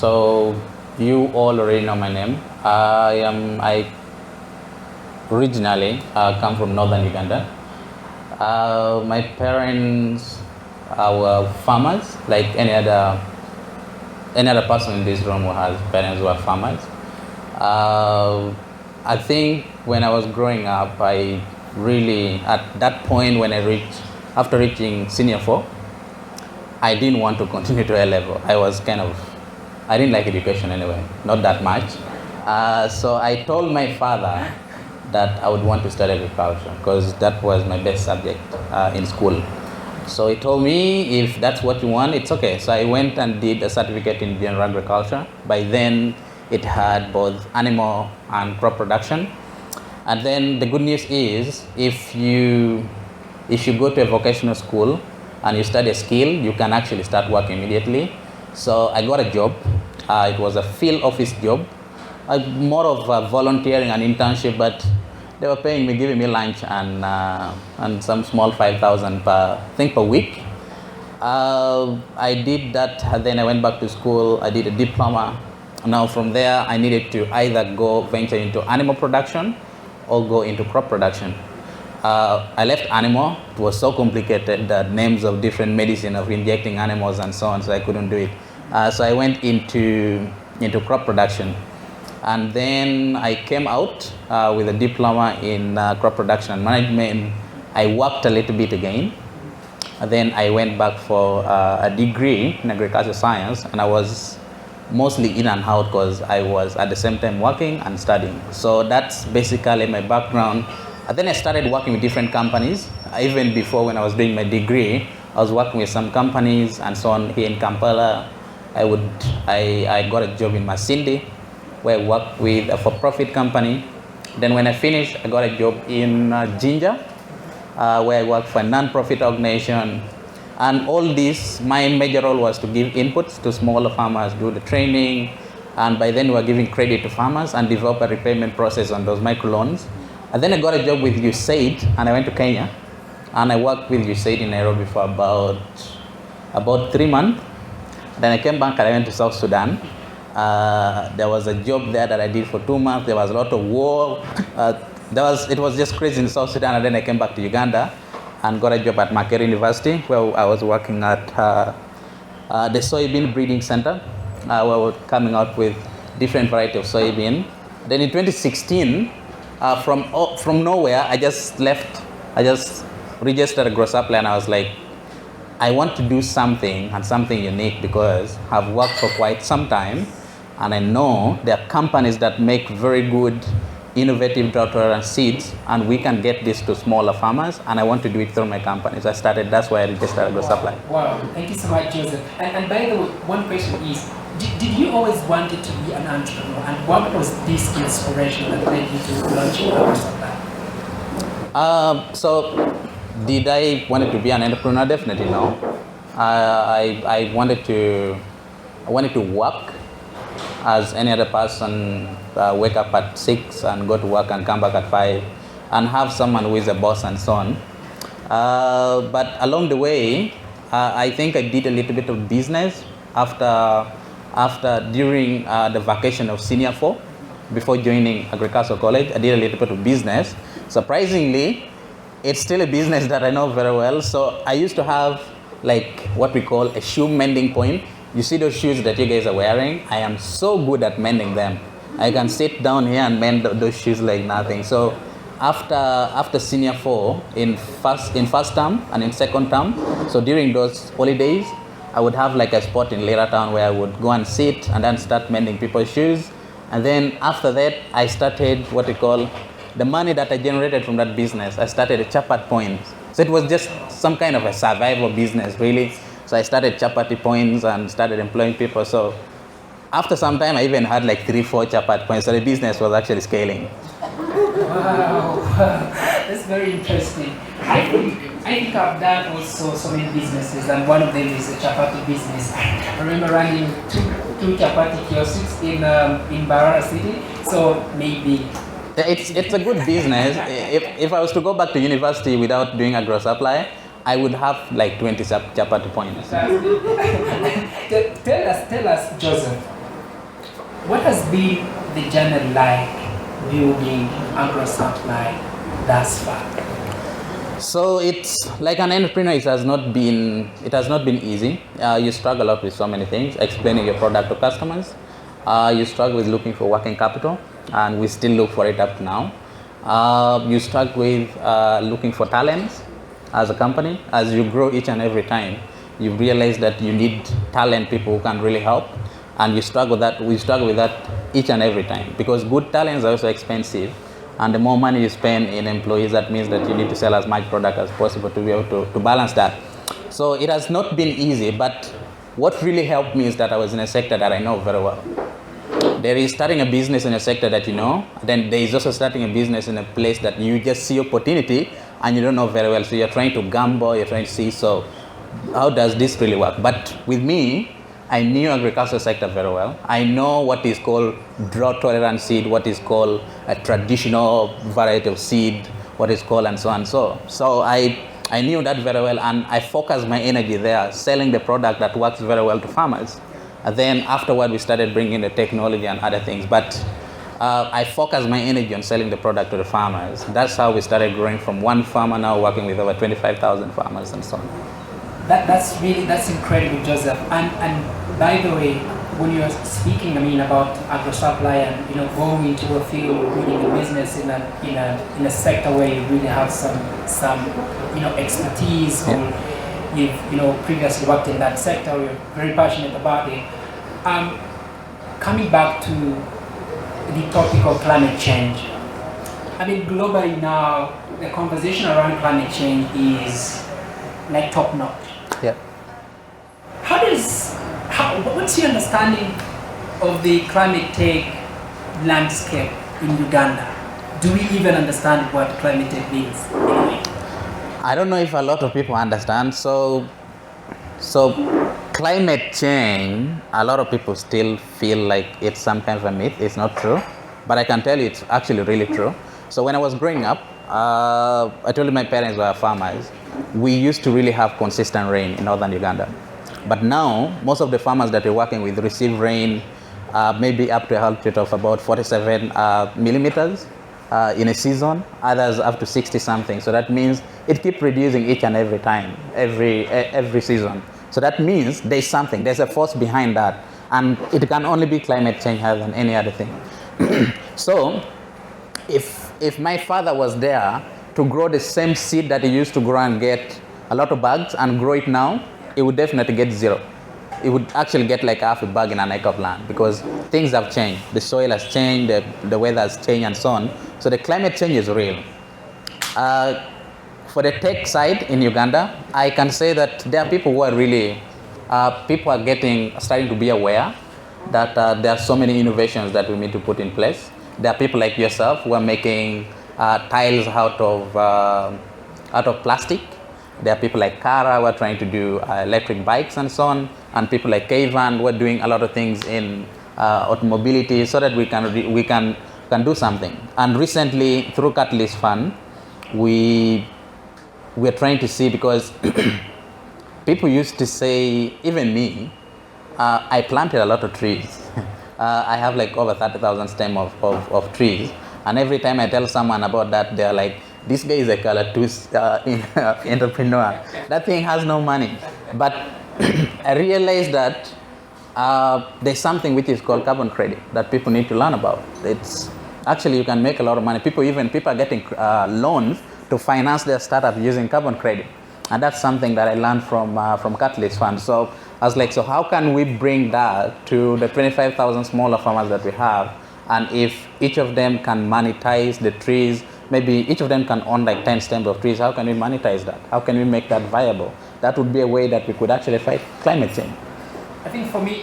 So you all already know my name. I originally come from northern Uganda. My parents were farmers, like any other person in this room who has parents who are farmers. I think when I was growing up, I really, at that point when after reaching senior four, I didn't want to continue to A level. I didn't like education anyway, not that much. So I told my father that I would want to study agriculture because that was my best subject in school. So he told me, if that's what you want, it's okay. So I went and did a certificate in general agriculture. By then, it had both animal and crop production. And then the good news is, if you go to a vocational school and you study a skill, you can actually start work immediately. So I got a job. It was a field office job, more of volunteering and internship, but they were paying me, giving me lunch and some small 5,000 per week. I did that, then I went back to school. I did a diploma. Now from there, I needed to either go venture into animal production or go into crop production. I left animal. It was so complicated, the names of different medicine of injecting animals and so on, so I couldn't do it. So I went into crop production. And then I came out with a diploma in crop production and management. I worked a little bit again. And then I went back for a degree in agricultural science, and I was mostly in and out because I was at the same time working and studying. So that's basically my background. And then I started working with different companies. Even before, when I was doing my degree, I was working with some companies and so on. Here in Kampala, I got a job in Masindi, where I worked with a for-profit company. Then when I finished, I got a job in Jinja, where I worked for a non-profit organization. And all this, my major role was to give inputs to smaller farmers, do the training, and by then we were giving credit to farmers and develop a repayment process on those microloans. And then I got a job with USAID, and I went to Kenya, and I worked with USAID in Nairobi for about 3 months. Then I came back and I went to South Sudan. There was a job there that I did for 2 months. There was a lot of war. It was just crazy in South Sudan. And then I came back to Uganda and got a job at Makerere University, where I was working at the soybean breeding center, where we were coming out with different variety of soybean. Then in 2016, from nowhere, I just registered a gross supply, and I was like, I want to do something unique, because I've worked for quite some time and I know there are companies that make very good innovative drought-tolerant seeds, and we can get this to smaller farmers, and I want to do it through my company. So that's why I registered Agro Supply. Wow, thank you so much, Joseph. And by the way, one question is, did you always wanted to be an entrepreneur, and what was this inspiration that led you to launch Agro Supply? So did I wanted to be an entrepreneur? Definitely no. I wanted to work as any other person, wake up at 6 and go to work and come back at 5 and have someone who is a boss and so on. But along the way, I think I did a little bit of business during the vacation of senior 4, before joining agricultural college. I did a little bit of business. Surprisingly, it's still a business that I know very well. So I used to have like what we call a shoe mending point. You see those shoes that you guys are wearing? I am so good at mending them. I can sit down here and mend those shoes like nothing. So after senior 4, in first term and in second term, so during those holidays, I would have like a spot in Lira Town where I would go and sit and then start mending people's shoes. And then after that, I started what we call the money that I generated from that business. I started a chapati points. So it was just some kind of a survival business, really. So I started chapati points and started employing people. So after some time, I even had like 3-4 chapati points. So the business was actually scaling. Wow, that's very interesting. I think I've done also so many businesses, and one of them is a chapati business. I remember running two chapati kiosks in Barara City. So maybe it's a good business. If I was to go back to university without doing Agro Supply, I would have like 20 chapati points. Tell us, Joseph, What has been the journey like building Agro Supply thus far? So it's like an entrepreneur. It has not been easy. You struggle a lot with so many things, explaining your product to customers. You struggle with looking for working capital, and we still look for it up to now. You struggle with looking for talents as a company. As you grow each and every time, you realize that you need talent, people who can really help, and you struggle that. We struggle with that each and every time because good talents are also expensive. And the more money you spend in employees, that means that you need to sell as much product as possible to be able to balance that. So it has not been easy, but what really helped me is that I was in a sector that I know very well. There is starting a business in a sector that you know, then there is also starting a business in a place that you just see opportunity and you don't know very well. So you're trying to gamble, you're trying to see, so how does this really work? But with me, I knew agricultural sector very well. I know what is called drought tolerant seed, what is called a traditional variety of seed, what is called and so on. So I knew that very well, and I focused my energy there, selling the product that works very well to farmers. And then afterward, we started bringing the technology and other things. But I focused my energy on selling the product to the farmers. That's how we started growing from one farmer now working with over 25,000 farmers and so on. That's incredible, Joseph. And by the way, when you're speaking, about agro supply and going into a field, building a business in a sector where you really have some expertise, or you've previously worked in that sector, you're very passionate about it. Coming back to the topic of climate change, globally now the conversation around climate change is like top notch. Yeah. What's your understanding of the climate tech landscape in Uganda? Do we even understand what climate tech means anyway? I don't know if a lot of people understand. So climate change, a lot of people still feel like it's some kind of a myth. It's not true, but I can tell you it's actually really true. So when I was growing up, I told you my parents were farmers. We used to really have consistent rain in northern Uganda. But now, most of the farmers that we're working with receive rain maybe up to a altitude of about 47 millimeters in a season, others up to 60 something. So that means it keeps reducing each and every time, every season. So that means there's something, there's a force behind that. And it can only be climate change rather than any other thing. So if my father was there to grow the same seed that he used to grow and get a lot of bugs and grow it now, it would definitely get zero. It would actually get like half a bag in an acre of land because things have changed. The soil has changed, the weather has changed and so on. So the climate change is real. For the tech side in Uganda, I can say that there are people who are really, people are starting to be aware that there are so many innovations that we need to put in place. There are people like yourself who are making tiles out of plastic. There are people like Kara who are trying to do electric bikes and so on, and people like Kayvan who are doing a lot of things in automobility so that we can do something. And recently, through Catalyst Fund, we're trying to see, because people used to say, even me, I planted a lot of trees. I have like over 30,000 stems of trees, and every time I tell someone about that, they're like, this guy is a calatus entrepreneur. That thing has no money. But I realized that there's something which is called carbon credit that people need to learn about. It's actually, you can make a lot of money. People are getting loans to finance their startup using carbon credit. And that's something that I learned from Catalyst Fund. So I was like, so how can we bring that to the 25,000 smaller farmers that we have? And if each of them can monetize the trees, maybe each of them can own like 10 stems of trees, how can we monetize that? How can we make that viable? That would be a way that we could actually fight climate change. I think for me,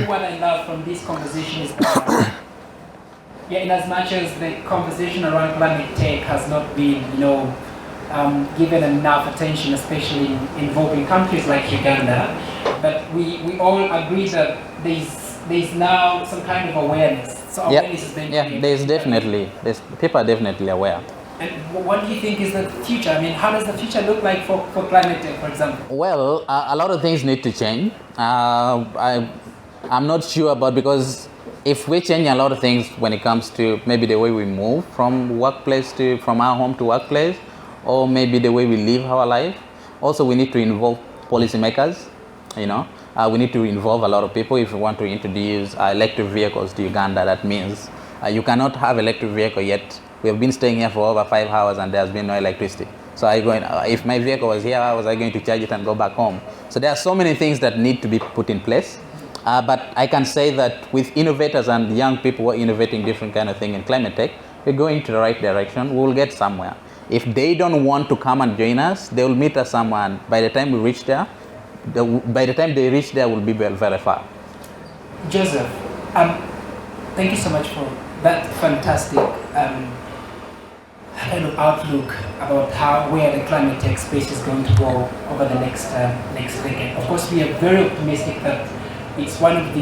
what I love from this conversation is that, in as much as the conversation around climate tech has not been, given enough attention, especially involving countries like Uganda, but we all agree that there's now some kind of awareness. So awareness is being created. People are definitely aware. And what do you think is the future? How does the future look like for climate tech, for example? Well, a lot of things need to change. I'm not sure about, because if we change a lot of things when it comes to maybe the way we move from our home to workplace, or maybe the way we live our life. Also, we need to involve policymakers. We need to involve a lot of people if we want to introduce electric vehicles to Uganda. That means you cannot have electric vehicle yet. We have been staying here for over 5 hours and there has been no electricity. So if my vehicle was here, how was I going to charge it and go back home? So there are so many things that need to be put in place. But I can say that with innovators and young people who are innovating different kind of thing in climate tech, we're going to the right direction. We will get somewhere. If they don't want to come and join us, they will meet us somewhere. And by the time we reach there, by the time they reach there, we'll be very far. Joseph, thank you so much for that fantastic kind of outlook about where the climate tech space is going to go over the next decade. Of course, we are very optimistic that it's climate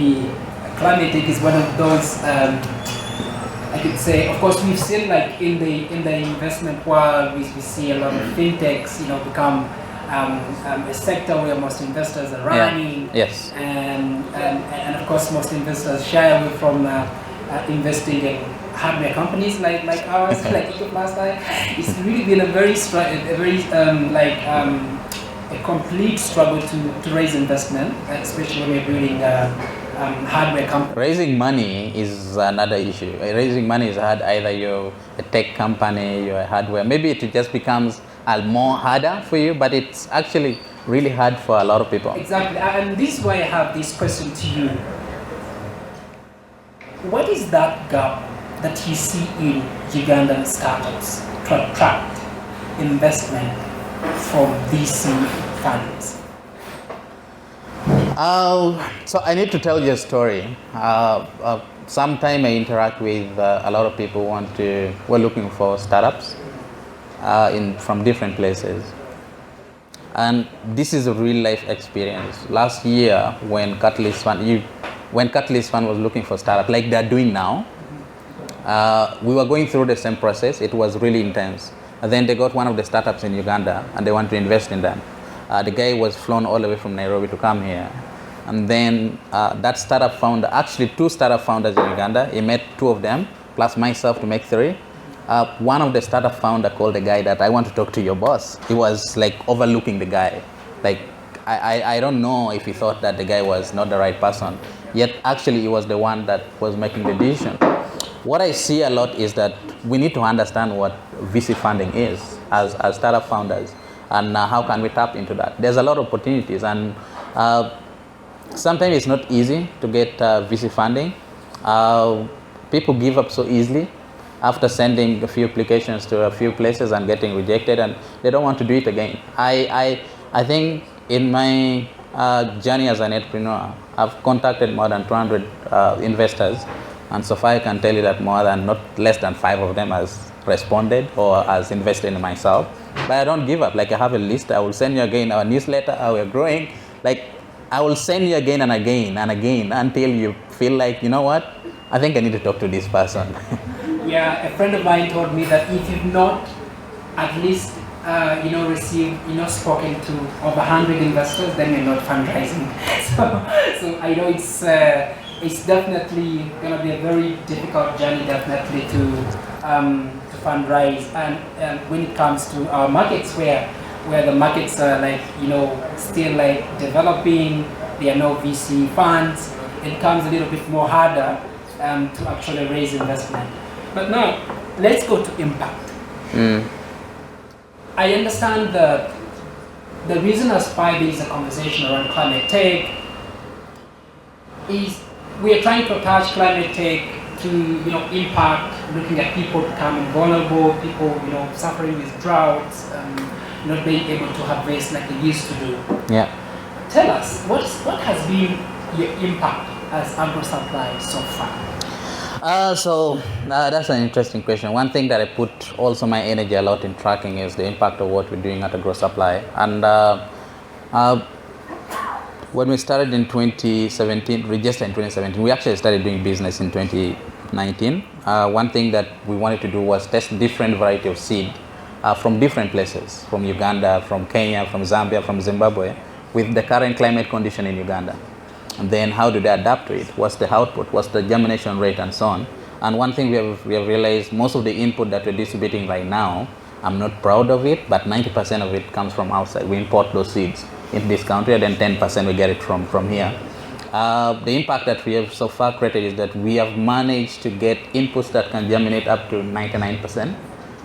tech is one of those, I could say, of course, we've seen like in the investment world, we see a lot of fintechs, become a sector where most investors are running. Yeah. Yes. And of course, most investors shy away from investing in hardware companies like ours, like Ecoplast. It's really been a complete struggle to raise investment, especially when we're building hardware company. Raising money is another issue. Raising money is hard. Either you're a tech company, you're a hardware. Maybe it just becomes more harder for you, but it's actually really hard for a lot of people. Exactly, and this is why I have this question to you. What is that gap that you see in Ugandan startups to attract investment from VC funds? So I need to tell you a story. Sometime I interact with a lot of people who are looking for startups from different places. And this is a real life experience. Last year when Catalyst Fund was looking for startups like they're doing now, we were going through the same process. It was really intense. And then they got one of the startups in Uganda and they want to invest in them. The guy was flown all the way from Nairobi to come here. And then that startup founder, actually 2 startup founders in Uganda, he met 2 of them, plus myself to make 3. One of the startup founder called the guy that I want to talk to your boss. He was like overlooking the guy. Like, I don't know if he thought that the guy was not the right person. Yet actually he was the one that was making the decision. What I see a lot is that we need to understand what VC funding is as startup founders, and how can we tap into that. There's a lot of opportunities, and sometimes it's not easy to get VC funding. People give up so easily after sending a few applications to a few places and getting rejected, and they don't want to do it again. I think in my journey as an entrepreneur, I've contacted more than 200 investors, and so far I can tell you that not less than 5 of them has responded or has invested in myself. But I don't give up. Like, I have a list. I will send you again our newsletter, how we're growing. Like, I will send you again and again and again until you feel like, you know what, I think I need to talk to this person. Yeah, a friend of mine told me that if you've not at least received, spoken to over 100 investors, then you're not fundraising. So I know it's definitely going to be a very difficult journey, definitely to fundraise. And when it comes to our markets, where the markets are still developing, there are no VC funds, it becomes a little bit more harder to actually raise investment. But now, let's go to impact. I understand that the reason why there is a conversation around climate tech is we are trying to attach climate tech to impact, looking at people becoming vulnerable, people suffering with droughts, not being able to harvest like they used to do. Yeah. Tell us what has been your impact as AgroSupply so far? That's an interesting question. One thing that I put also my energy a lot in tracking is the impact of what we're doing at AgroSupply. And when we started in 2017, registered in 2017, we actually started doing business in 2019. One thing that we wanted to do was test different variety of seed from different places, from Uganda, from Kenya, from Zambia, from Zimbabwe, with the current climate condition in Uganda. And then how do they adapt to it? What's the output? What's the germination rate and so on? And one thing we have realized, most of the input that we're distributing right now, I'm not proud of it, but 90% of it comes from outside. We import those seeds in this country, and then 10% we get it from here. The impact that we have so far created is that we have managed to get inputs that can germinate up to 99%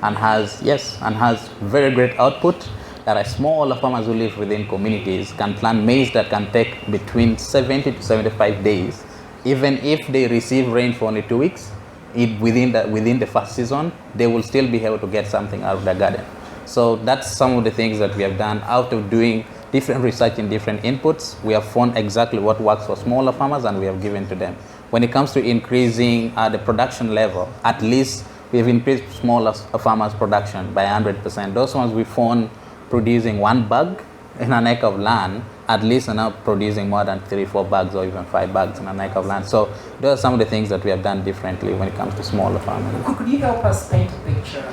and has very great output. That are smaller farmers who live within communities can plant maize that can take between 70 to 75 days. Even if they receive rain for only 2 weeks, within the first season, they will still be able to get something out of their garden. So that's some of the things that we have done out of doing different research in different inputs. We have found exactly what works for smaller farmers, and we have given to them. When it comes to increasing the production level, at least we have increased smaller farmers' production by 100%. Those ones we found producing 1 bag in an acre of land, at least are now producing more than 3-4 bags or even 5 bags in an acre of land. So those are some of the things that we have done differently when it comes to smaller farmers. Could you help us paint a picture?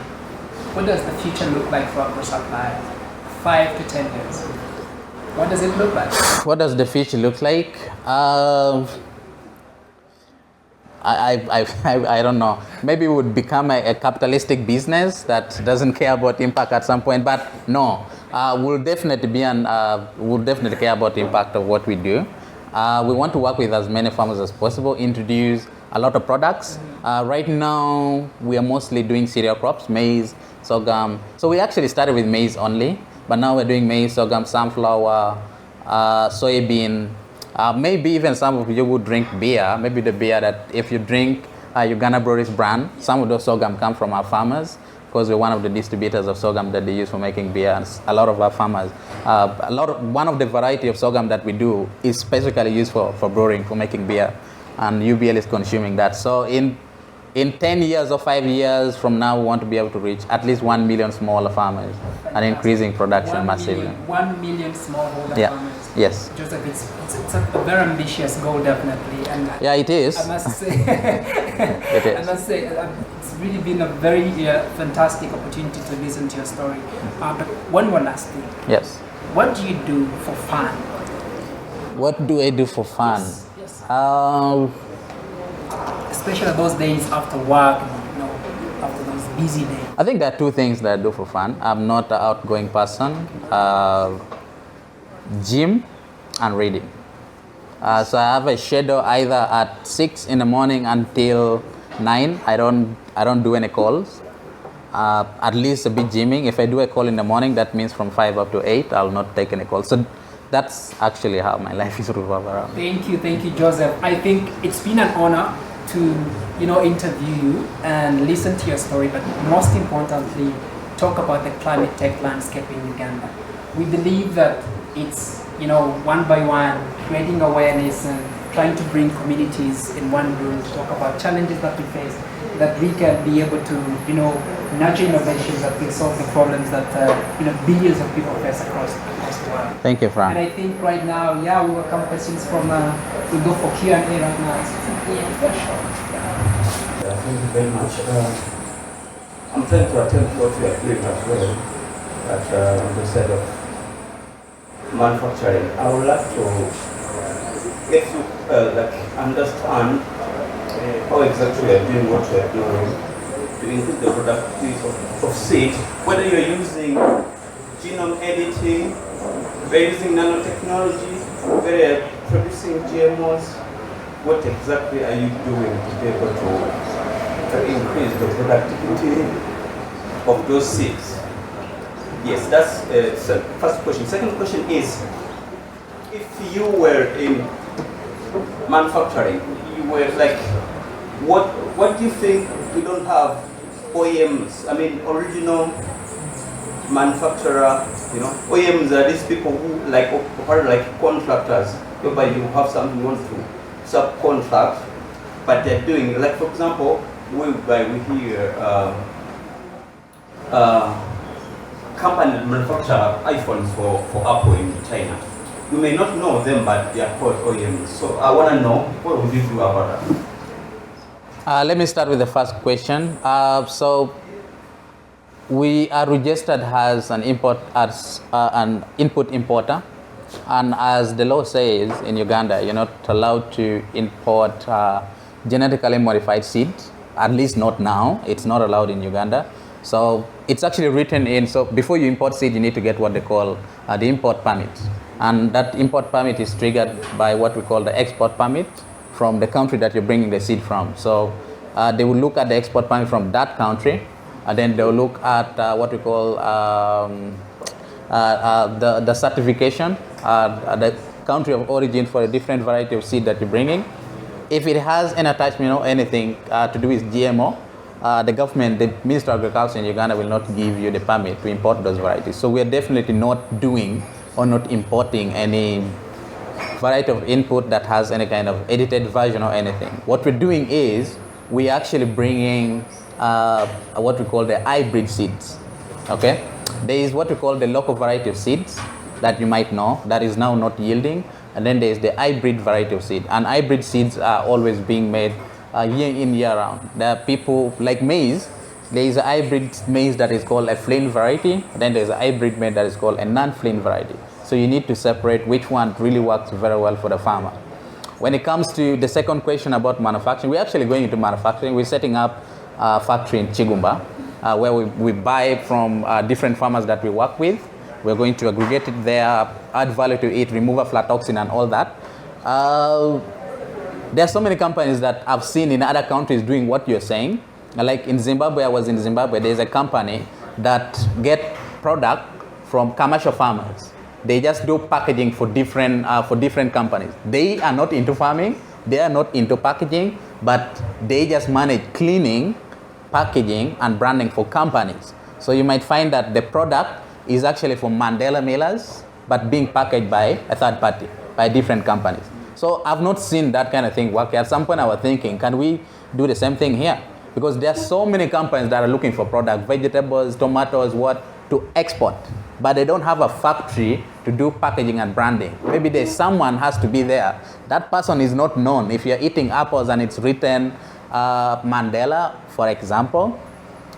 What does the future look like for AgroSupply? 5 to 10 years. What does it look like? What does the future look like? I don't know. Maybe it would become a capitalistic business that doesn't care about impact at some point. But no, we'll definitely care about the impact of what we do. We want to work with as many farmers as possible, introduce a lot of products. Right now, we are mostly doing cereal crops, maize, sorghum. So we actually started with maize only, but now we're doing maize, sorghum, sunflower, soybean. Maybe even some of you would drink beer. Maybe the beer that if you drink Uganda Brewery's brand, some of those sorghum come from our farmers, because we're one of the distributors of sorghum that they use for making beer. And a lot of our farmers, one of the variety of sorghum that we do is specifically used for brewing, for making beer, and UBL is consuming that. So in 10 years or 5 years from now, we want to be able to reach at least 1 million smaller farmers and increasing production massively. 1 million smallholder farmers. Yes. Joseph, it's a very ambitious goal, definitely. And yeah, it is. I must say, it is. I must say, it's really been a very fantastic opportunity to listen to your story. But one more last thing. Yes. What do you do for fun? What do I do for fun? Yes. Especially those days after work, after those busy days. I think there are 2 things that I do for fun. I'm not an outgoing person. Gym and reading. So I have a schedule either at 6 in the morning until 9. I don't do any calls. At least a bit gymming. If I do a call in the morning, that means from 5 up to 8, I'll not take any calls. So that's actually how my life is revolved around. Thank you, Joseph. I think it's been an honor to interview you and listen to your story, but most importantly, talk about the climate tech landscape in Uganda. We believe that it's one by one creating awareness and trying to bring communities in one room to talk about challenges that we face, that we can be able to nurture innovations that will solve the problems that billions of people face across the world. Thank you, Frank. And I think right now, we welcome questions from we'll go for Q&A right now. Thank you very much. I'm trying to attempt what you are doing as well, but on the side of manufacturing. I would like to get you understand how exactly you are doing what you are doing to increase the productivity of seed, whether you are using genome editing, whether using nanotechnology, whether you are producing GMOs. What exactly are you doing to be able to increase the productivity of those seeds? Yes, that's the first question. Second question is, if you were in manufacturing, you were like, what do you think we don't have OEMs? I mean, original manufacturer, OEMs are these people who are like contractors, whereby you have something you want to subcontract, but they're doing, like for example, we hear company that manufacture iPhones for Apple in China. You may not know them, but they are called OEMs. So I want to know, what would you do about that? Let me start with the first question. So we are registered as an input importer. And as the law says in Uganda, you're not allowed to import genetically modified seeds, at least not now. It's not allowed in Uganda. So it's actually written in, so before you import seed, you need to get what they call the import permit. And that import permit is triggered by what we call the export permit from the country that you're bringing the seed from. So they will look at the export permit from that country, and then they'll look at what we call the certification, the country of origin for a different variety of seed that you're bringing. If it has an attachment or anything to do with GMO, the government, the Minister of Agriculture in Uganda will not give you the permit to import those varieties. So we are definitely not doing or not importing any variety of input that has any kind of edited version or anything. What we're doing is we're actually bringing what we call the hybrid seeds. Okay, there is what we call the local variety of seeds that you might know that is now not yielding, and then there is the hybrid variety of seed. And hybrid seeds are always being made year in, year round. There are people like maize. There is a hybrid maize that is called a flame variety. Then there is a hybrid maize that is called a non-flame variety. So you need to separate which one really works very well for the farmer. When it comes to the second question about manufacturing, we're actually going into manufacturing. We're setting up a factory in Chigumba where we buy from different farmers that we work with. We're going to aggregate it there, add value to it, remove aflatoxin and all that. There are so many companies that I've seen in other countries doing what you're saying. Like in Zimbabwe, I was in Zimbabwe, there's a company that get product from commercial farmers. They just do packaging for different companies. They are not into farming, they are not into packaging, but they just manage cleaning, packaging, and branding for companies. So you might find that the product is actually for Mandela millers, but being packaged by a third party, by different companies. So I've not seen that kind of thing work. At some point I was thinking, can we do the same thing here? Because there are so many companies that are looking for product, vegetables, tomatoes, to export, but they don't have a factory to do packaging and branding. Maybe there's someone has to be there. That person is not known. If you're eating apples and it's written Mandela, for example,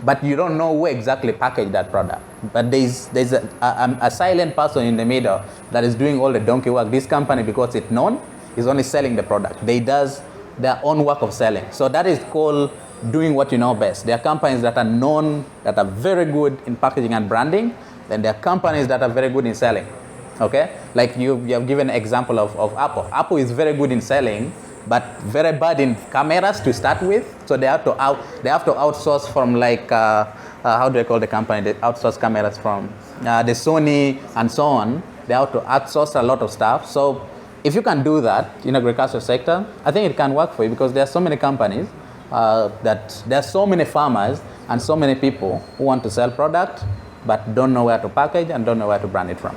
but you don't know who exactly packaged that product. But there's a silent person in the middle that is doing all the donkey work. This company, because it's known, is only selling the product. They does their own work of selling. So that is called doing what you know best. There are companies that are known, that are very good in packaging and branding, then there are companies that are very good in selling. Okay? Like you have given an example of Apple. Apple is very good in selling, but very bad in cameras to start with. So they have to outsource from like how do I call the company? They outsource cameras from the Sony and so on. They have to outsource a lot of stuff. So if you can do that in agricultural sector, I think it can work for you, because there are so many companies that there are so many farmers and so many people who want to sell product but don't know where to package and don't know where to brand it from.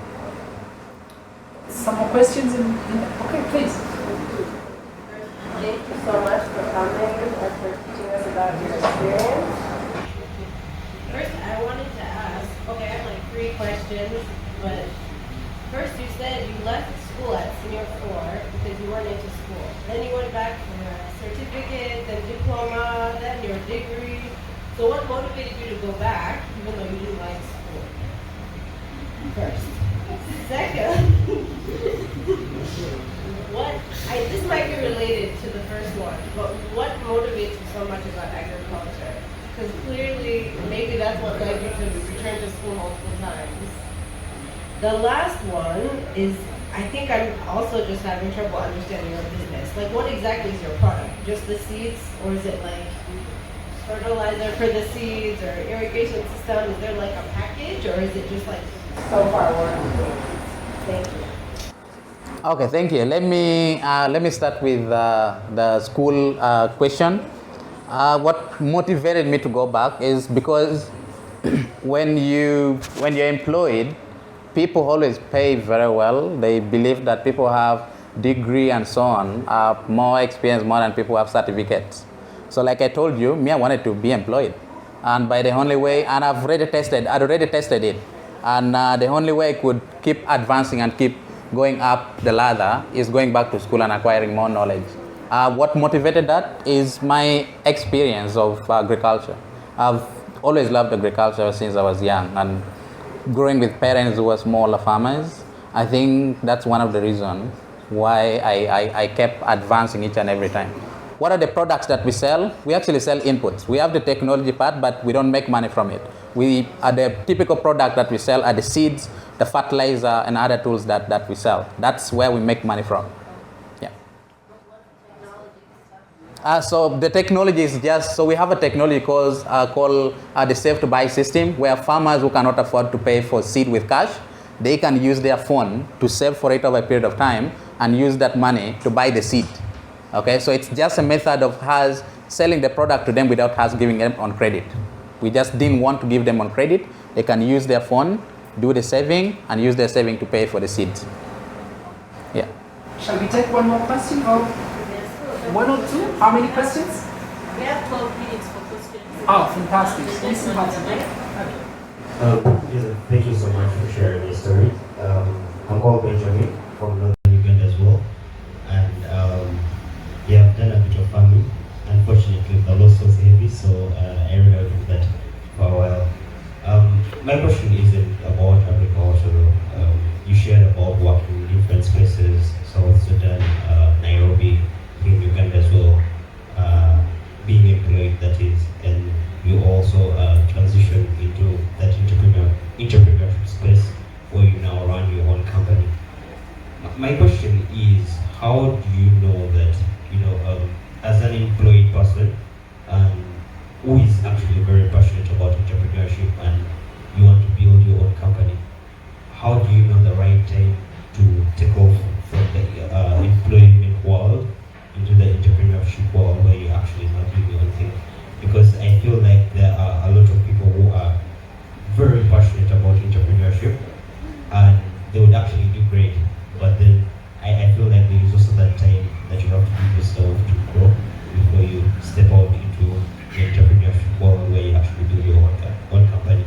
Some more questions? Okay, please. Thank you so much for coming and for teaching us about your experience. First, I wanted to ask, okay, I have like 3 questions, but first you said you left school at senior 4 because you weren't into school. Then you went back for a certificate, then diploma, then your degree. So what motivated you to go back, even though you didn't like school? First. Second, this might be related to the first one, but what motivates you so much about agriculture? Because clearly, maybe that's what led you to return to school multiple times. The last one is, I think I'm also just having trouble understanding your business. Like, what exactly is your product? Just the seeds, or is it like fertilizer for the seeds, or irrigation system? Is there like a package, or is it just like so far one? Thank you. Okay, thank you. Let me start with the school question. What motivated me to go back is because when you're employed, people always pay very well. They believe that people have degree and so on, more experience, more than people have certificates. So like I told you, I wanted to be employed. And by the only way, and I'd already tested it. And the only way I could keep advancing and keep going up the ladder is going back to school and acquiring more knowledge. What motivated that is my experience of agriculture. I've always loved agriculture since I was young, and growing with parents who were smaller farmers, I think that's one of the reasons why I kept advancing each and every time. What are the products that we sell? We actually sell inputs. We have the technology part, but we don't make money from it. We are the typical product that we sell are the seeds, the fertilizer, and other tools that we sell. That's where we make money from. Yeah. So the technology is just, so we have a technology called the Save to Buy system, where farmers who cannot afford to pay for seed with cash, they can use their phone to save for it over a period of time and use that money to buy the seed. Okay, so it's just a method of us selling the product to them without us giving them on credit. We just didn't want to give them on credit. They can use their phone, do the saving, and use their saving to pay for the seeds. Yeah. Shall we take one more question? Or one or two? How many questions? We have 12 minutes for questions. Oh, fantastic. Please have Yes, thank you so much for sharing your story. I'm called Benjamin from Northern Uganda as well. And yeah, I've done a bit of farming. Unfortunately, the loss was heavy, so I ran out of that for a while. My question isn't about agriculture. You shared about working in different spaces, South Sudan, Nairobi, in Uganda as well, being employed, that is, and you also transition into that entrepreneurship space where you now run your own company. My question is, how do you know that, as an employed person who is actually very passionate about entrepreneurship and you want to build your own company, how do you know the right time to take off from the employment world into the entrepreneurship world where you're actually not doing your own thing? Because I feel like there are a lot of people who are very passionate about entrepreneurship and they would actually do great, but then I feel like there is also that time that you have to give yourself to grow before you step out into the entrepreneurship world where you actually build your own company.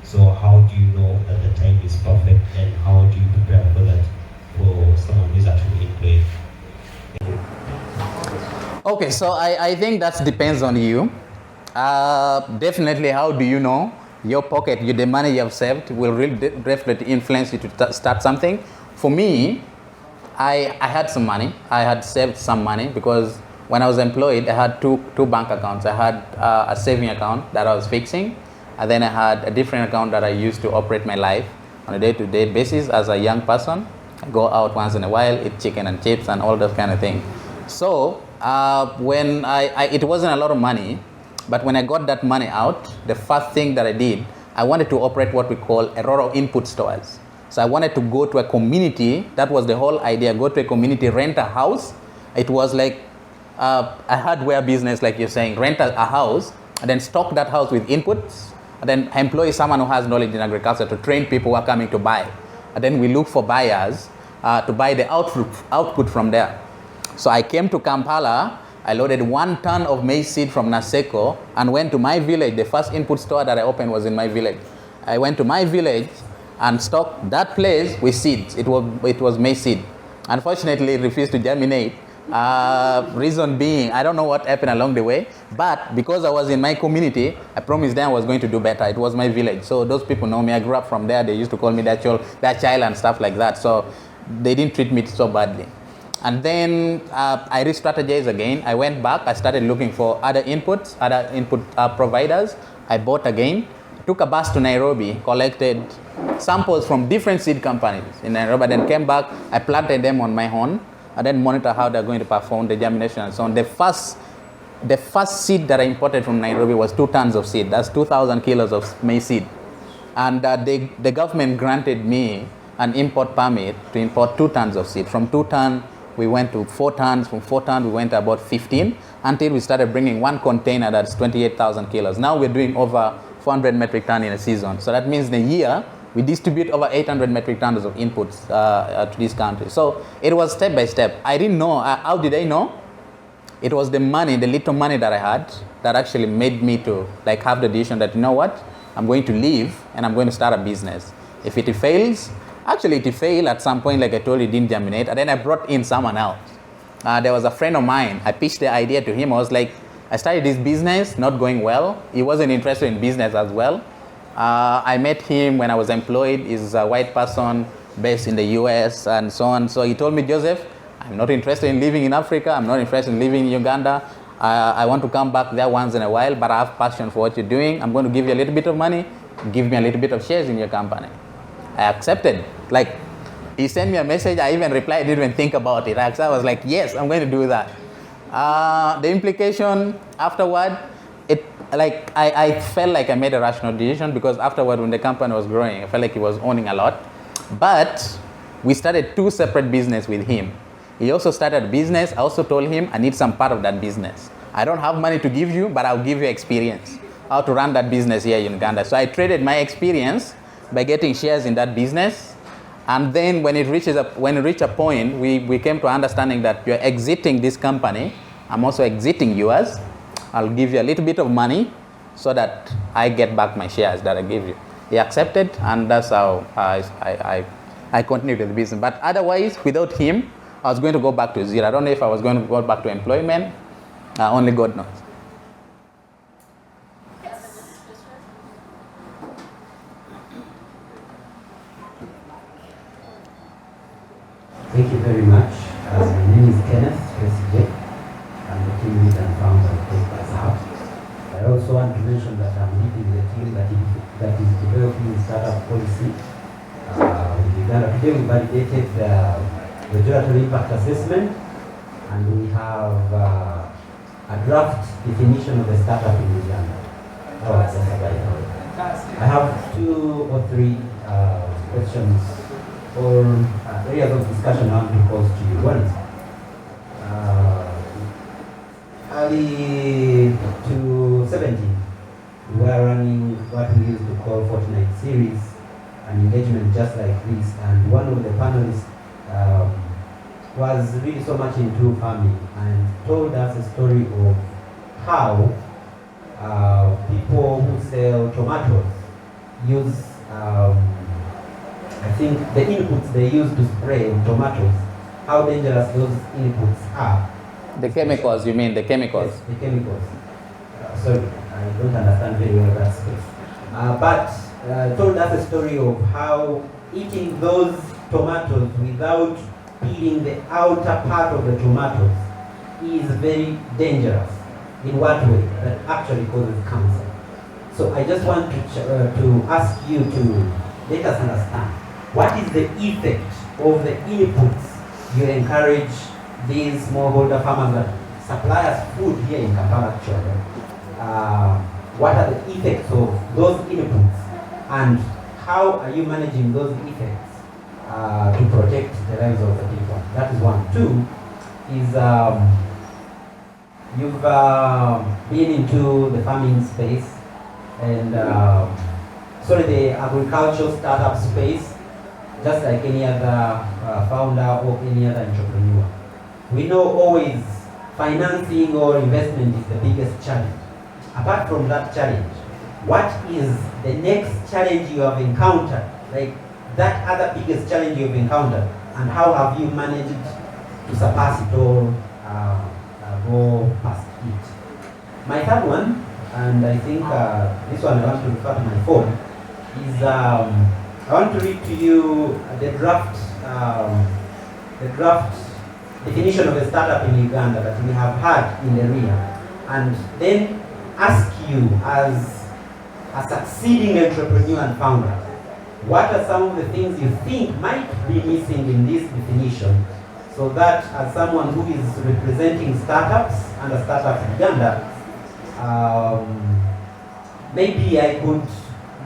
So how do you know that the time is perfect and how do you prepare for that for someone who's actually employed? Thank you. Okay, so I think that depends on you. Definitely, how do you know? Your pocket, the money you have saved will really definitely influence you to start something. For me, I had some money. I had saved some money because when I was employed, I had two bank accounts. I had a saving account that I was fixing, and then I had a different account that I used to operate my life on a day-to-day basis as a young person. I go out once in a while, eat chicken and chips and all those kind of things. So when it wasn't a lot of money, but when I got that money out, the first thing that I did, I wanted to operate what we call a rural input stores. So I wanted to go to a community. That was the whole idea. Go to a community, rent a house. It was like a hardware business, like you're saying. Rent a house and then stock that house with inputs, and then employ someone who has knowledge in agriculture to train people who are coming to buy. And then we look for buyers to buy the output from there. So I came to Kampala. I loaded 1 ton of maize seed from Naseko and went to my village. The first input store that I opened was in my village. I went to my village and stocked that place with seeds. It was maize seed. Unfortunately, it refused to germinate. Reason being, I don't know what happened along the way, but because I was in my community, I promised them I was going to do better. It was my village, so those people know me. I grew up from there. They used to call me their child and stuff like that. So they didn't treat me so badly. And then I re-strategized again. I went back. I started looking for other input providers. I bought again. Took a bus to Nairobi, collected samples from different seed companies in Nairobi, then came back. I planted them on my own, and then monitor how they're going to perform, the germination and so on. The first seed that I imported from Nairobi was 2 tons of seed. That's 2,000 kilos of maize seed. And the government granted me an import permit to import 2 tons of seed. From 2 tons, we went to 4 tons. From 4 tons, we went to about 15 until we started bringing 1 container that's 28,000 kilos. Now we're doing over 400 metric tons in a season. So that means in a year, we distribute over 800 metric tons of inputs to this country. So it was step by step. I didn't know. How did I know? It was the money, the little money that I had that actually made me to have the decision that, you know what, I'm going to leave and I'm going to start a business. If it fails, actually it failed at some point, like I told you, it didn't germinate. And then I brought in someone else. There was a friend of mine. I pitched the idea to him. I was like, I started this business, not going well. He wasn't interested in business as well. I met him when I was employed. He's a white person, based in the US and so on. So he told me, Joseph, I'm not interested in living in Africa. I'm not interested in living in Uganda. I want to come back there once in a while, but I have passion for what you're doing. I'm going to give you a little bit of money. Give me a little bit of shares in your company. I accepted. Like, he sent me a message. I even replied. I didn't even think about it. I was like, yes, I'm going to do that. The implication afterward, I felt like I made a rational decision, because afterward, when the company was growing, I felt like he was owning a lot. But we started 2 separate businesses with him. He also started a business. I also told him I need some part of that business. I don't have money to give you, but I'll give you experience how to run that business here in Uganda. So I traded my experience by getting shares in that business. And then when it reached a point, we came to understanding that you're exiting this company. I'm also exiting yours. I'll give you a little bit of money so that I get back my shares that I gave you. He accepted, and that's how I continued with the business. But otherwise, without him, I was going to go back to zero. I don't know if I was going to go back to employment. Only God knows. Thank you very much. My name is Kenneth Kesije. I'm the team lead and founder of Take Hub. I also want to mention that I'm leading the team that is developing startup policy. In Uganda today we validated the regulatory impact assessment, and we have a draft definition of a startup in Uganda. That was just about it. I have 2 or 3 questions or areas of discussion I want to pose to you. One is, early to 17, we were running what we used to call Fortnite series, an engagement just like this, and one of the panelists was really so much into farming and told us a story of how people who sell tomatoes use I think the inputs they use to spray on tomatoes, how dangerous those inputs are. The chemicals, you mean the chemicals? Yes, the chemicals. Sorry, I don't understand very well that space. But told us a story of how eating those tomatoes without peeling the outer part of the tomatoes is very dangerous. In what way? That actually causes cancer. So I just want to ask you to let us understand, what is the effect of the inputs you encourage these smallholder farmers that supply us food here in Kampala actually? What are the effects of those inputs, and how are you managing those effects to protect the lives of the people? That is one. 2 is you've been into the farming space and the agricultural startup space, just like any other founder or any other entrepreneur. We know always financing or investment is the biggest challenge. Apart from that challenge, what is the next challenge you have encountered? Like that other biggest challenge you've encountered, and how have you managed to surpass it or go past it? My third one, and I think this one I want to refer to my phone, is I want to read to you the draft definition of a startup in Uganda that we have had in the rear, and then ask you as a succeeding entrepreneur and founder, what are some of the things you think might be missing in this definition, so that as someone who is representing startups and a startup in Uganda, maybe I could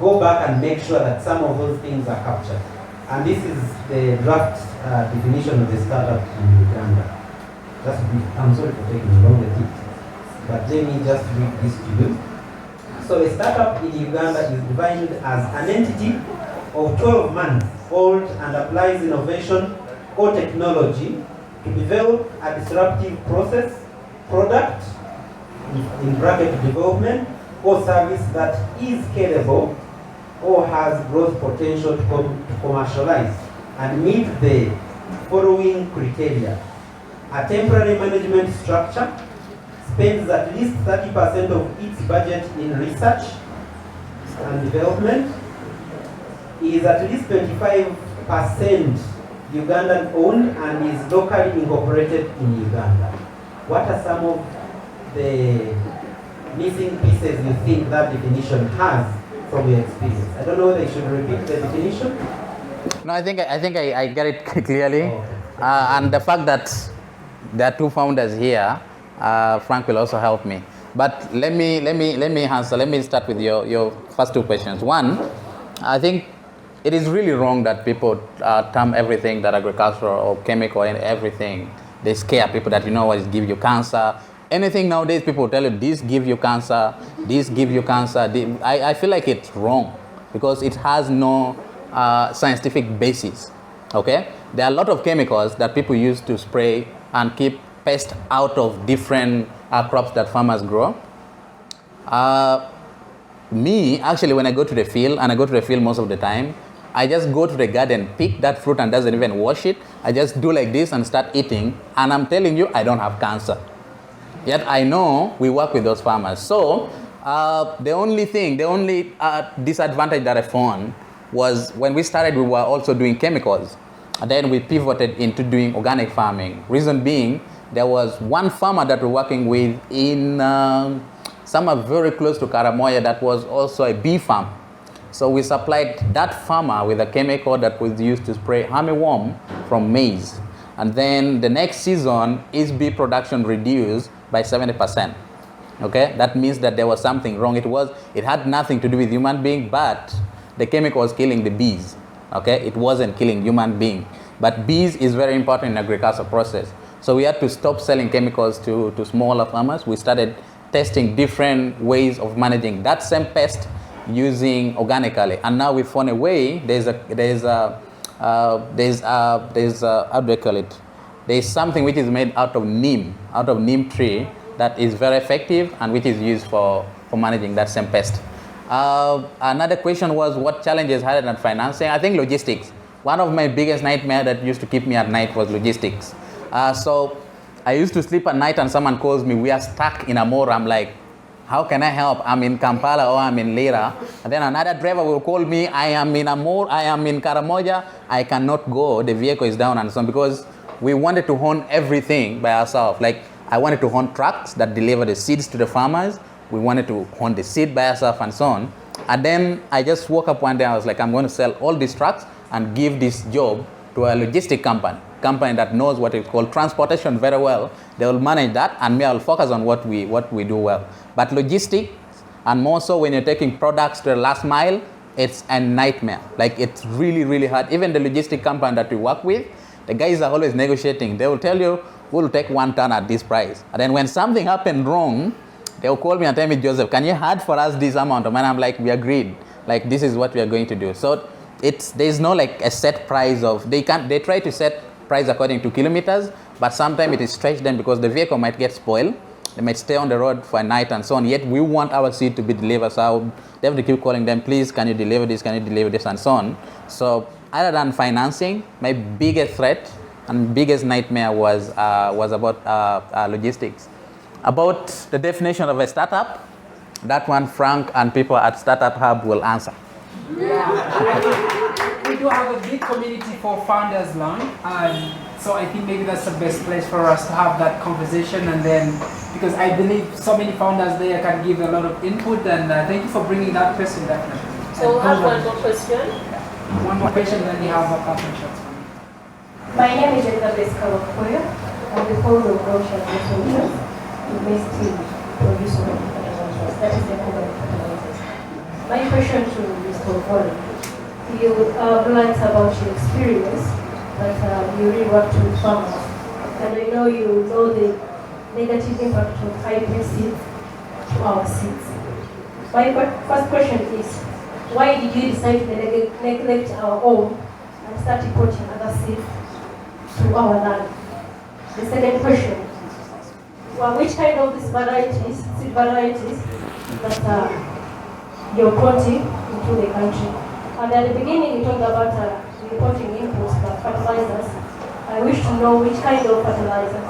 go back and make sure that some of those things are captured. And this is the draft definition of the startup in Uganda. I'm sorry for taking long the tip, but let me just read this to you. So a startup in Uganda is defined as an entity of 12 months old and applies innovation or technology to develop a disruptive process, product, in bracket development, or service that is scalable or has growth potential to commercialize and meet the following criteria. A temporary management structure spends at least 30% of its budget in research and development, is at least 25 percent Ugandan owned and is locally incorporated in Uganda. What are some of the missing pieces you think that definition has from your experience? I don't know whether you should repeat the definition. No, I think I get it clearly, Okay. and the fact that there are two founders here, Frank will also help me. But let me answer. Let me start with your first two questions. One, I think it is really wrong that people term everything that agricultural or chemical and everything. They scare people that what is give you cancer. Anything nowadays, people tell you this give you cancer, this give you cancer. I feel like it's wrong because it has no scientific basis. Okay, there are a lot of chemicals that people use to spray and keep pests out of different crops that farmers grow. Me, actually, when I go to the field, and I go to the field most of the time, I just go to the garden, pick that fruit and doesn't even wash it. I just do like this and start eating, and I'm telling you, I don't have cancer. Yet I know we work with those farmers. So the only disadvantage that I found was when we started, we were also doing chemicals. And then we pivoted into doing organic farming. Reason being, there was one farmer that we're working with in somewhere very close to Karamoja that was also a bee farm. So we supplied that farmer with a chemical that was used to spray armyworm from maize. And then the next season, his bee production reduced by 70%. Okay, that means that there was something wrong. It had nothing to do with human being, but the chemical was killing the bees. Okay, it wasn't killing human being. But bees is very important in agricultural process. So we had to stop selling chemicals to smaller farmers. We started testing different ways of managing that same pest using organically. And now we found a way. There's how do they call it? There's something which is made out of neem tree that is very effective and which is used for managing that same pest. Another question was what challenges had at financing? I think logistics. One of my biggest nightmares that used to keep me at night was logistics. So I used to sleep at night and someone calls me, we are stuck in Amora. I'm like, how can I help? I'm in Kampala or I'm in Lira. And then another driver will call me, I am in Amor, I am in Karamoja, I cannot go, the vehicle is down and so on, because we wanted to own everything by ourselves. Like I wanted to own trucks that deliver the seeds to the farmers. We wanted to own the seed by ourselves and so on. And then I just woke up one day, I was like, I'm going to sell all these trucks and give this job to a logistic company that knows what is called transportation very well. They will manage that, and me, I'll focus on what we do well. But logistics, and more so when you're taking products to the last mile, it's a nightmare. Like it's really, really hard. Even the logistic company that we work with, the guys are always negotiating. They will tell you, we'll take 1 ton at this price. And then when something happened wrong, they'll call me and tell me, Joseph, can you add for us this amount of money? I'm like, we agreed. Like this is what we are going to do. So there's no like a set price of, they try to set price according to kilometers, but sometimes it is stretched them because the vehicle might get spoiled. They might stay on the road for a night and so on. Yet we want our seed to be delivered. So they have to keep calling them, please, can you deliver this? Can you deliver this? And so on. So other than financing, my biggest threat and biggest nightmare was about logistics. About the definition of a startup, that one Frank and people at Startup Hub will answer. Yeah, we do have a big community for Founders Land, so I think maybe that's the best place for us to have that conversation, and then because I believe so many founders there can give a lot of input, and thank you for bringing that question definitely. So we'll have one more question. Yeah. One more question, then we have a partnership. My name is Elizabeth Kalokoyo. I'm the founder of Ogwal Joseph, investing producer of fertilizers. That is the company fertilizers. My question to Mr. Ogwal, you learned about your experience, that you really worked with farmers, and I know you know the negative impact of hybrid seeds to our seeds. My first question is, why did you decide to neglect our own and start importing other seeds to our land? The second question, well, which kind of these varieties, seed varieties, that you're importing into the country? And at the beginning, you talked about importing inputs like fertilizers. I wish to know which kind of fertilizers.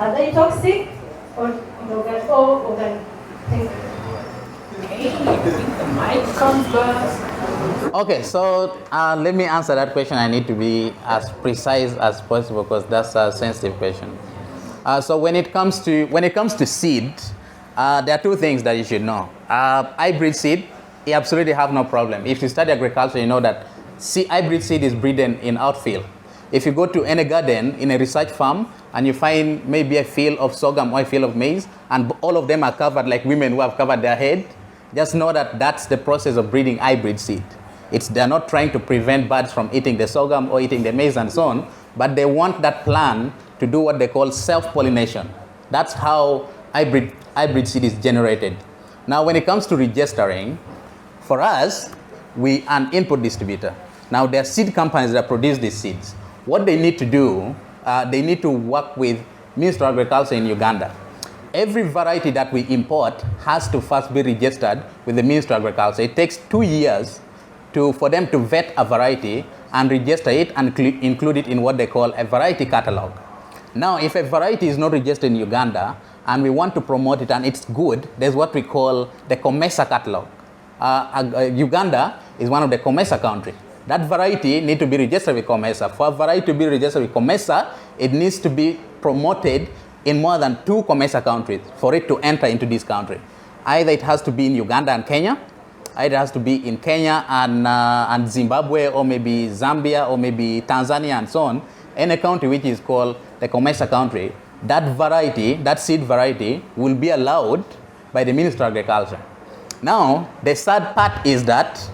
Are they toxic or organic? Thank you. Okay, I think the mic comes first. Okay, so let me answer that question. I need to be as precise as possible because that's a sensitive question. So when it comes to seed, there are two things that you should know. Hybrid seed, you absolutely have no problem. If you study agriculture, you know that hybrid seed is breeding in outfield. If you go to any garden in a research farm and you find maybe a field of sorghum or a field of maize, and all of them are covered like women who have covered their head, just know that that's the process of breeding hybrid seed. They're not trying to prevent birds from eating the sorghum or eating the maize and so on, but they want that plant to do what they call self-pollination. That's how hybrid seed is generated. Now, when it comes to registering, for us, we are an input distributor. Now, there are seed companies that produce these seeds. What they need to do, they need to work with Ministry of Agriculture in Uganda. Every variety that we import has to first be registered with the Ministry of Agriculture. It takes 2 years for them to vet a variety and register it and include it in what they call a variety catalog. Now, if a variety is not registered in Uganda and we want to promote it and it's good, there's what we call the COMESA catalog. Uganda is one of the COMESA countries. That variety needs to be registered with COMESA. For a variety to be registered with COMESA, it needs to be promoted in more than 2 COMESA countries for it to enter into this country. Either it has to be in Uganda and Kenya, either it has to be in Kenya and Zimbabwe, or maybe Zambia, or maybe Tanzania and so on. Any country which is called the COMESA country, that variety, that seed variety, will be allowed by the Ministry of Agriculture. Now, the sad part is that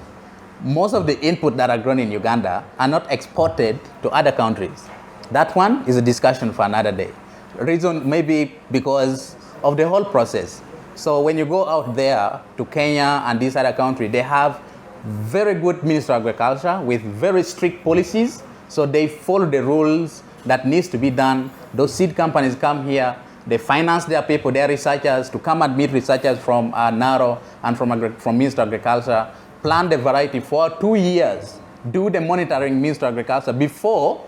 most of the input that are grown in Uganda are not exported to other countries. That one is a discussion for another day. Reason maybe because of the whole process. So when you go out there to Kenya and this other country, they have very good Ministry of Agriculture with very strict policies. So they follow the rules that needs to be done. Those seed companies come here, they finance their people, their researchers, to come and meet researchers from NARO and from Ministry of Agriculture, plant the variety for 2 years, do the monitoring Ministry of Agriculture before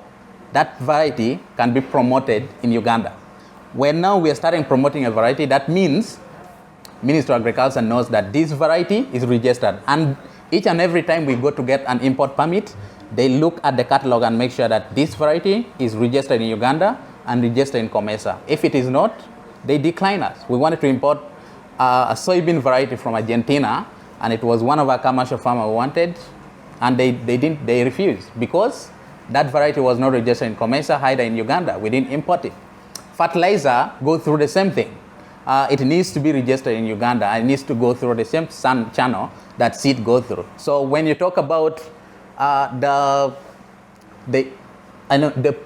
that variety can be promoted in Uganda. When now we are starting promoting a variety, that means Ministry of Agriculture knows that this variety is registered. And each and every time we go to get an import permit, they look at the catalog and make sure that this variety is registered in Uganda and registered in COMESA. If it is not, they decline us. We wanted to import a soybean variety from Argentina, and it was one of our commercial farmers wanted, and they refused because that variety was not registered in COMESA, either in Uganda. We didn't import it. Fertilizer goes through the same thing. It needs to be registered in Uganda, and it needs to go through the same channel that seed goes through. So when you talk about the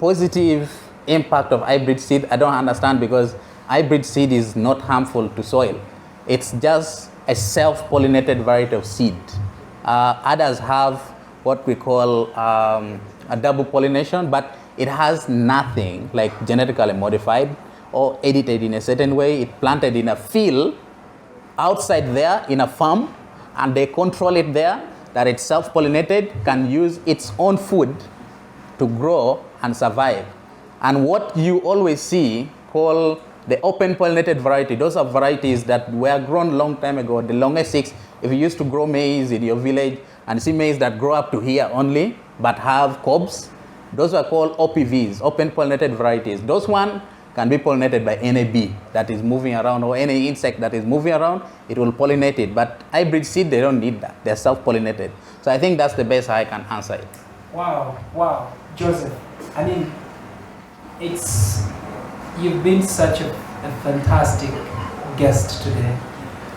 positive impact of hybrid seed, I don't understand, because hybrid seed is not harmful to soil. It's just a self-pollinated variety of seed. Others have what we call a double pollination, but it has nothing like genetically modified or edited in a certain way. It's planted in a field outside there in a farm, and they control it there, that it's self-pollinated, can use its own food to grow and survive. And what you always see called the open pollinated variety, those are varieties that were grown long time ago. The longest 6, if you used to grow maize in your village and see maize that grow up to here only but have cobs, those are called OPVs, open pollinated varieties. Those one can be pollinated by any bee that is moving around, or any insect that is moving around, it will pollinate it. But hybrid seed, they don't need that. They're self-pollinated. So I think that's the best I can answer it. Wow, Joseph. I mean, you've been such a fantastic guest today.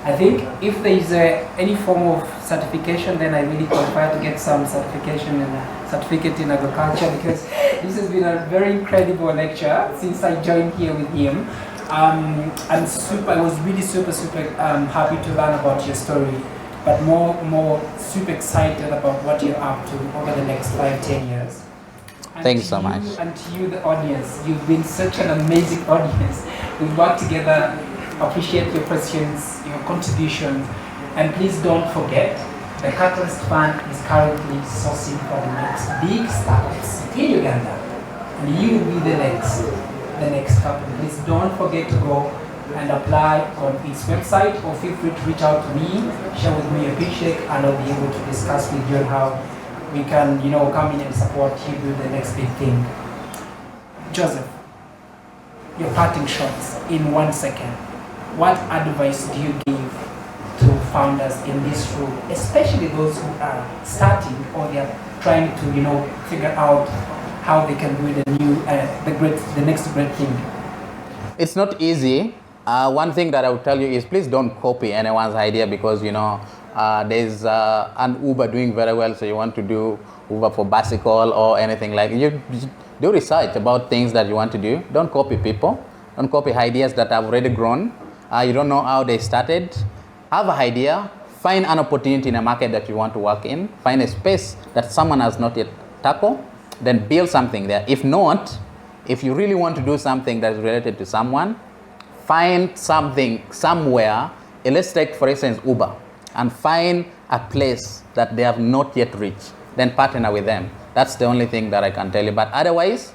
I think if there is any form of certification, then I really qualify to get some certification and certificate in agriculture, because this has been a very incredible lecture since I joined here with him. I was really super happy to learn about your story, but more super excited about what you're up to over the next 5-10 years. Thanks so much. And to you, the audience, you've been such an amazing audience. We've worked together. Appreciate your questions, your contributions, and please don't forget, the Catalyst Fund is currently sourcing for the next big startups in Uganda, and you will be the next company. Please don't forget to go and apply on its website, or feel free to reach out to me, share with me your pitch deck, and I'll be able to discuss with you on how we can, come in and support you do the next big thing. Joseph, your parting shots in 1 second. What advice do you give to founders in this room, especially those who are starting or they are trying to, figure out how they can do the next great thing? It's not easy. One thing that I would tell you is please don't copy anyone's idea because there's an Uber doing very well, so you want to do Uber for bicycle or anything like you do research about things that you want to do. Don't copy people. Don't copy ideas that have already grown. You don't know how they started. Have an idea. Find an opportunity in a market that you want to work in. Find a space that someone has not yet tackled. Then build something there. If not, if you really want to do something that is related to someone, find something somewhere. Let's take, for instance, Uber, and find a place that they have not yet reached. Then partner with them. That's the only thing that I can tell you. But otherwise,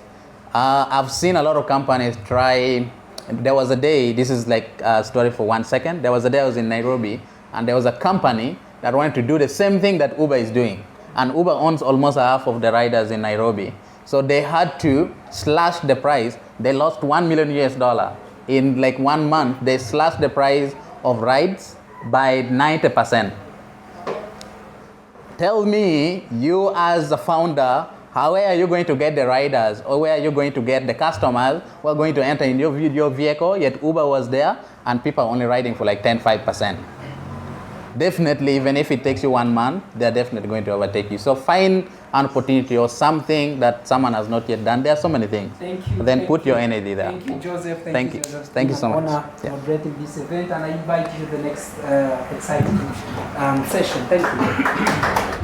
I've seen a lot of companies try. There was a day, this is like a story for 1 second. There was a day I was in Nairobi, and there was a company that wanted to do the same thing that Uber is doing. And Uber owns almost half of the riders in Nairobi. So they had to slash the price. They lost $1 million US. In like 1 month, they slashed the price of rides by 90%. Tell me, you as a founder, where are you going to get the riders, or where are you going to get the customers who are going to enter in your vehicle, yet Uber was there and people are only riding for like 10-5%. Definitely, even if it takes you 1 month, they're definitely going to overtake you. So find an opportunity or something that someone has not yet done. There are so many things. Thank you. Then put your energy there. Thank you, Joseph. Thank you. Joseph. Thank you so much. Honor moderating this event, and I invite you to the next exciting session. Thank you.